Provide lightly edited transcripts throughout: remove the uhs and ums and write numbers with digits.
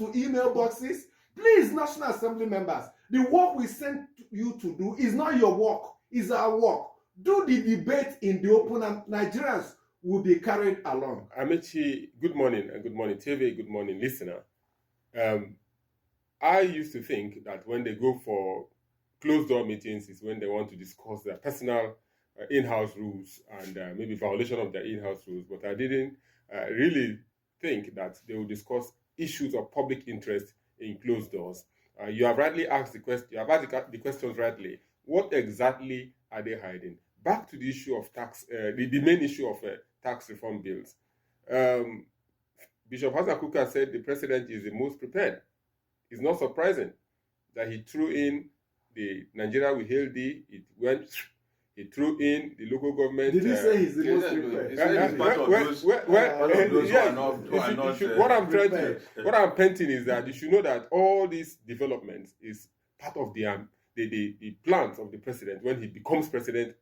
to email boxes. Please, National Assembly members, the work we sent you to do is not your work, it's our work. Do the debate in the open and Nigerians will be carried along. Amechi, good morning, and good morning, TV, good morning, listener. I used to think that when they go for closed-door meetings is when they want to discuss their personal in-house rules and maybe violation of their in-house rules, but I didn't really think that they will discuss issues of public interest in closed doors. You have rightly asked the question. You have asked the questions rightly. What exactly are they hiding? Back to the issue of tax, the main issue of tax reform bills. Bishop Hassan Kuka said the president is the most prepared. It's not surprising that he threw in the Nigeria We Hail Thee. It went. He threw in the local government. Did he say he's the most prepared? What I'm painting is that you should know that all these developments is part of the plans of the president. When he becomes president,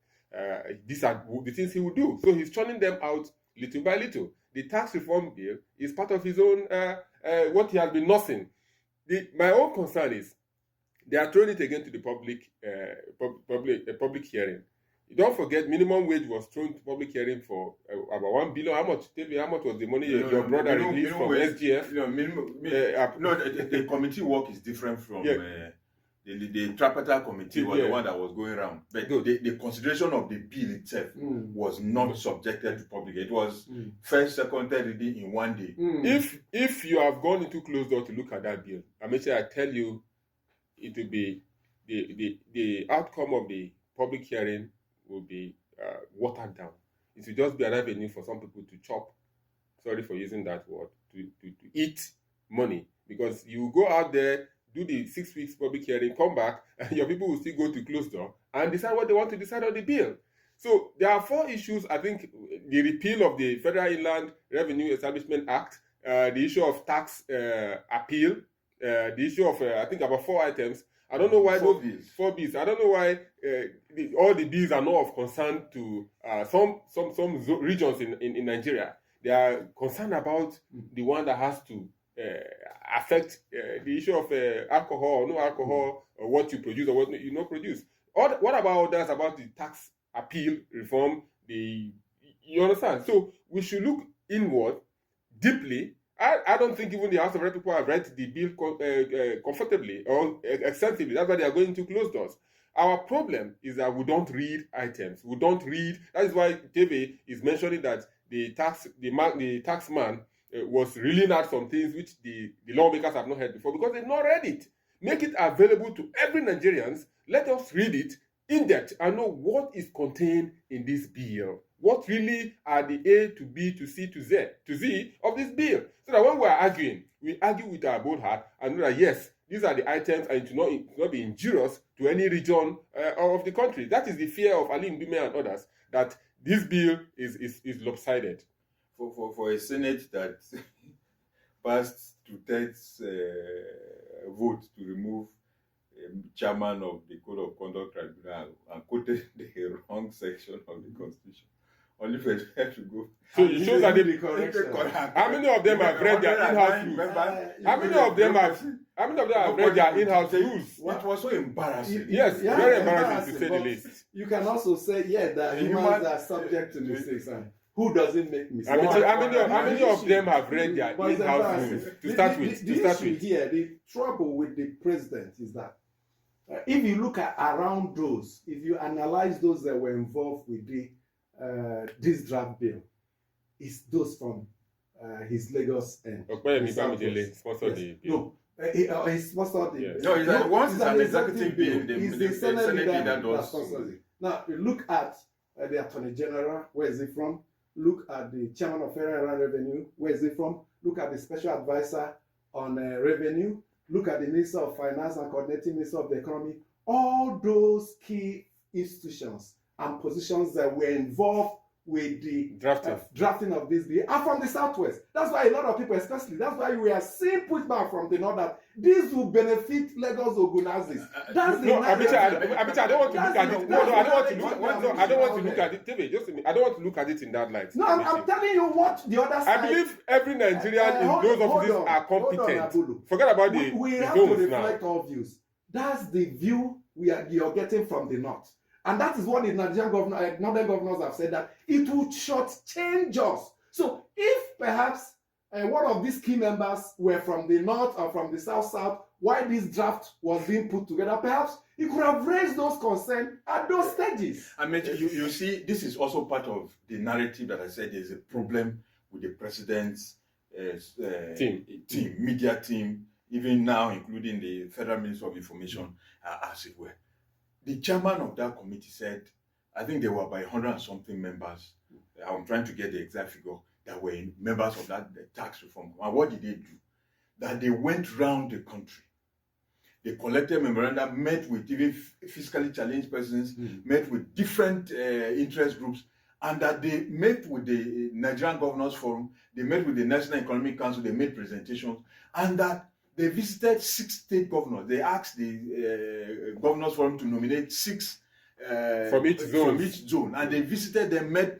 these are the things he will do. So he's churning them out little by little. The tax reform bill is part of his own what he has been nursing. My own concern is they are throwing it again to the public hearing. Don't forget, minimum wage was thrown to public hearing for about 1 billion. How much was the money your brother released from SGF? The committee work is different from the tripartite committee was the one that was going around. But the consideration of the bill itself was not subjected to public. It was first, second, third reading in one day. If you have gone into closed door to look at that bill, I tell you, it will be the outcome of the public hearing will be watered down. It will just be an avenue for some people to chop, sorry for using that word, to eat money. Because you go out there, do the 6 weeks public hearing, come back, and your people will still go to closed door and decide what they want to decide on the bill. So there are 4 issues. I think the repeal of the Federal Inland Revenue Establishment Act, the issue of tax appeal, the issue of, I think about 4 items. I don't know why 4 bills. I don't know why all the bills are not of concern to some regions in Nigeria. They are concerned about the one that has to affect the issue of alcohol or no alcohol, or what you produce or what you not produce. What about others about the tax appeal reform? You understand? So we should look inward deeply. I don't think even the House of Rep people have read the bill comfortably or extensively. That's why they are going to close doors. Our problem is that we don't read items. We don't read. That is why TV is mentioning that the tax man was reeling out some things which the lawmakers have not heard before because they've not read it. Make it available to every Nigerians. Let us read it in depth and know what is contained in this bill. What really are the A to B to C to Z of this bill? So that when we are arguing, we argue with our bold heart and know that yes, these are the items and it will not be injurious to any region of the country. That is the fear of Ali Ndume and others, that this bill is lopsided. For a Senate that passed 2/3 vote to remove chairman of the Code of Conduct Tribunal and quoted the wrong section of the Constitution. Only for it to go. So it shows that how many of them have read their in-house rules? How many of them have read their in-house rules? It was so embarrassing. Yes, very embarrassing to say the least. You can also say, that humans are subject to mistakes. Who doesn't make mistakes? How many of them have read their in-house rules? To start with. The trouble with the president is that if you look at around those, if you analyze those that were involved with this draft bill, it's those from his Lagos end. He sponsored the bill. No, he sponsored the bill. No, once it's an executive bill, the Senate leader that sponsors it. Now, you look at the Attorney General, where is he from? Look at the Chairman of Federal Revenue, where is he from? Look at the Special Advisor on Revenue. Look at the Minister of Finance and Coordinating Minister of the Economy. All those key institutions and positions that were involved with the drafting of this bill are from the Southwest. That's why a lot of people, especially, that's why we are seeing pushback from the North that this will benefit Lagos Ogunazis. That's the narrative. I don't want to look at it. I don't want to look at it. I don't want to look at it in that light. No, I'm telling you what the other side. I believe every Nigerian in those offices are competent. Forget about the we have to reflect all views. That's the view you're getting from the North. And that is what the Nigerian northern governors have said, that it would shortchange us. So if perhaps one of these key members were from the North or from the South, while this draft was being put together, perhaps he could have raised those concerns at those stages. I mean, you see, this is also part of the narrative that I said there's a problem with the president's media team, even now including the Federal Minister of Information, as it were. The chairman of that committee said, I think there were about 100 and something members. I'm trying to get the exact figure that were members of that tax reform. And what did they do? That they went round the country. They collected memoranda, met with even fiscally challenged persons, met with different interest groups, and that they met with the Nigerian Governors Forum, they met with the National Economic Council, they made presentations, and that they visited 6 state governors. They asked the Governors Forum to nominate 6 from each zone, and they visited them, met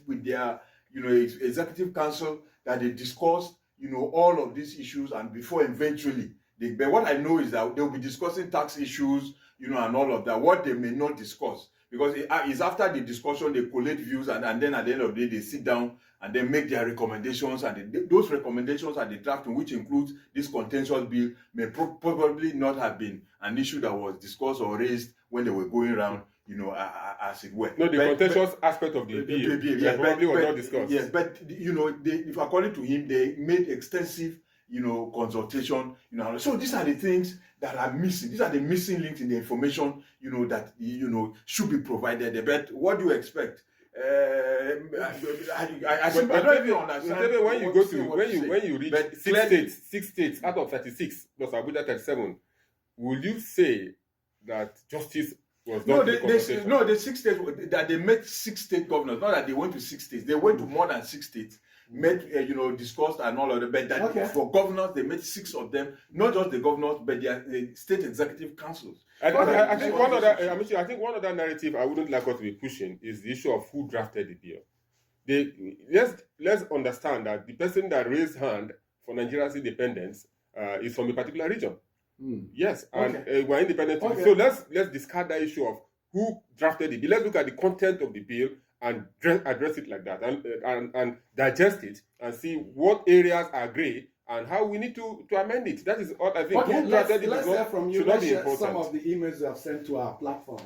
with their, executive council, that they discussed, all of these issues, and before eventually, but what I know is that they'll be discussing tax issues, and all of that. What they may not discuss, because it's after the discussion they collate views, and then at the end of the day they sit down and then make their recommendations, and those recommendations are the drafting, which includes this contentious bill, may probably not have been an issue that was discussed or raised when they were going around, as it were. No, the contentious aspect of the bill probably was not discussed. Yes, but if according to him, they made extensive consultation, so these are the things that are missing. These are the missing links in the information, that should be provided. But what do you expect? I don't even understand. When you reach 6 states out of 36 plus Abuja 37, will you say that justice was not the 6 states that they met 6 state governors, not that they went to 6 states, they went to more than 6 states. Met, discussed and all of that, but that for governors, they met 6 of them, not just the governors, but the state executive councils. I think one other narrative I wouldn't like us to be pushing is the issue of who drafted the bill. Let's understand that the person that raised hand for Nigeria's independence is from a particular region. Yes, and we're independent. So let's discard that issue of who drafted the bill. Let's look at the content of the bill and address it like that, and digest it and see what areas are grey and how we need to amend it. That is what I think. Let's hear from you. Let's share some of the emails you have sent to our platform.